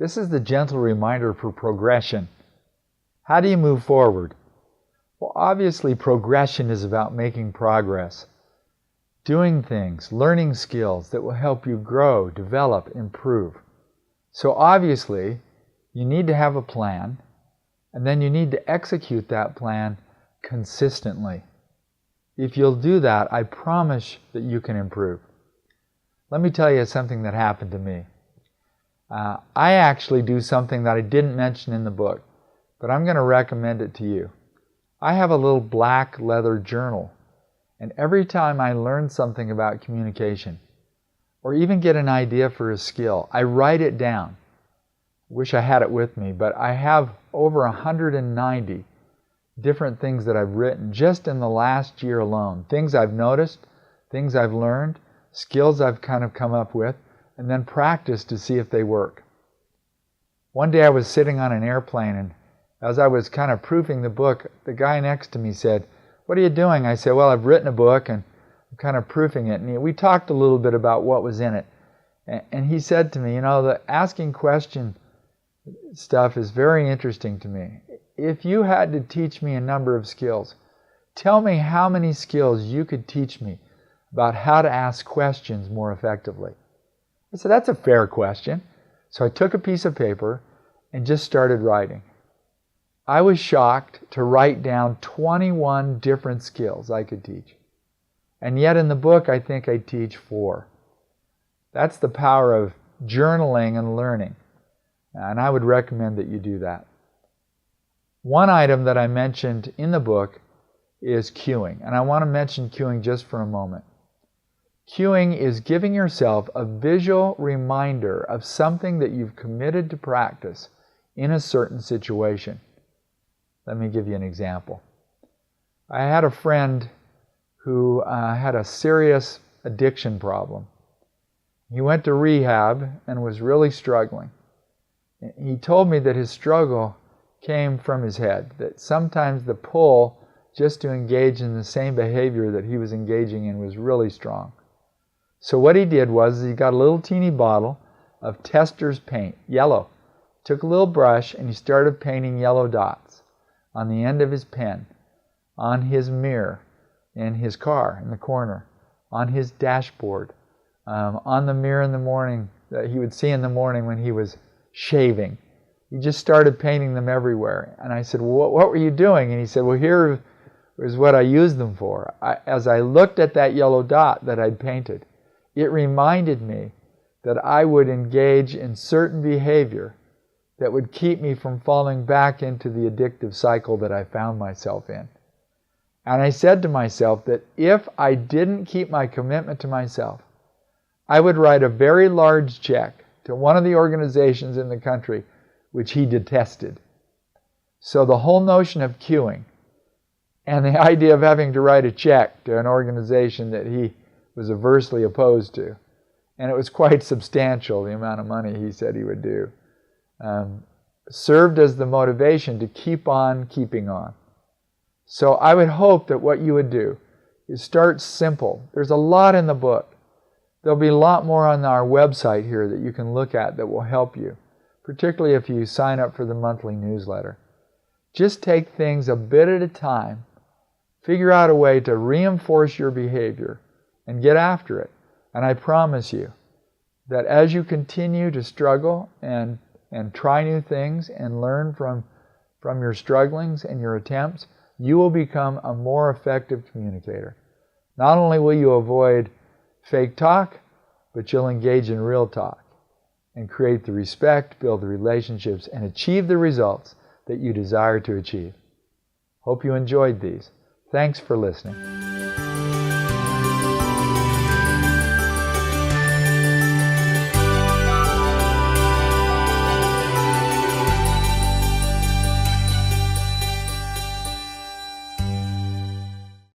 This is the gentle reminder for progression. How do you move forward? Well, obviously progression is about making progress, doing things, learning skills that will help you grow, develop, improve. So obviously, you need to have a plan, and then you need to execute that plan consistently. If you'll do that, I promise that you can improve. Let me tell you something that happened to me. I actually do something that I didn't mention in the book, but I'm going to recommend it to you. I have a little black leather journal, and every time I learn something about communication, or even get an idea for a skill, I write it down. Wish I had it with me, but I have over 190 different things that I've written just in the last year alone. Things I've noticed, things I've learned, skills I've kind of come up with, and then practice to see if they work. One day I was sitting on an airplane, and as I was kind of proofing the book, the guy next to me said, "What are you doing?" I said, "Well, I've written a book and I'm kind of proofing it." And we talked a little bit about what was in it. And he said to me, "You know, the asking question stuff is very interesting to me. If you had to teach me a number of skills, tell me how many skills you could teach me about how to ask questions more effectively." I said, "That's a fair question." So I took a piece of paper and just started writing. I was shocked to write down 21 different skills I could teach. And yet in the book, I think I teach 4. That's the power of journaling and learning. And I would recommend that you do that. One item that I mentioned in the book is cueing. And I want to mention cueing just for a moment. Cueing is giving yourself a visual reminder of something that you've committed to practice in a certain situation. Let me give you an example. I had a friend who had a serious addiction problem. He went to rehab and was really struggling. He told me that his struggle came from his head, that sometimes the pull just to engage in the same behavior that he was engaging in was really strong. So what he did was he got a little teeny bottle of Testor's paint, yellow. Took a little brush and he started painting yellow dots on the end of his pen, on his mirror, in his car, in the corner, on his dashboard, on the mirror in the morning that he would see in the morning when he was shaving. He just started painting them everywhere. And I said, "Well, what were you doing?" And he said, "Well, here is what I used them for." As I looked at that yellow dot that I'd painted, it reminded me that I would engage in certain behavior that would keep me from falling back into the addictive cycle that I found myself in. And I said to myself that if I didn't keep my commitment to myself, I would write a very large check to one of the organizations in the country which he detested. So the whole notion of cueing and the idea of having to write a check to an organization that he was aversely opposed to, and it was quite substantial, the amount of money he said he would do, served as the motivation to keep on keeping on. So I would hope that what you would do is start simple. There's a lot in the book. There'll be a lot more on our website here that you can look at that will help you, particularly if you sign up for the monthly newsletter. Just take things a bit at a time, figure out a way to reinforce your behavior, and get after it. And I promise you that as you continue to struggle and try new things and learn from your strugglings and your attempts, you will become a more effective communicator. Not only will you avoid fake talk, but you'll engage in real talk and create the respect, build the relationships, and achieve the results that you desire to achieve. Hope you enjoyed these. Thanks for listening.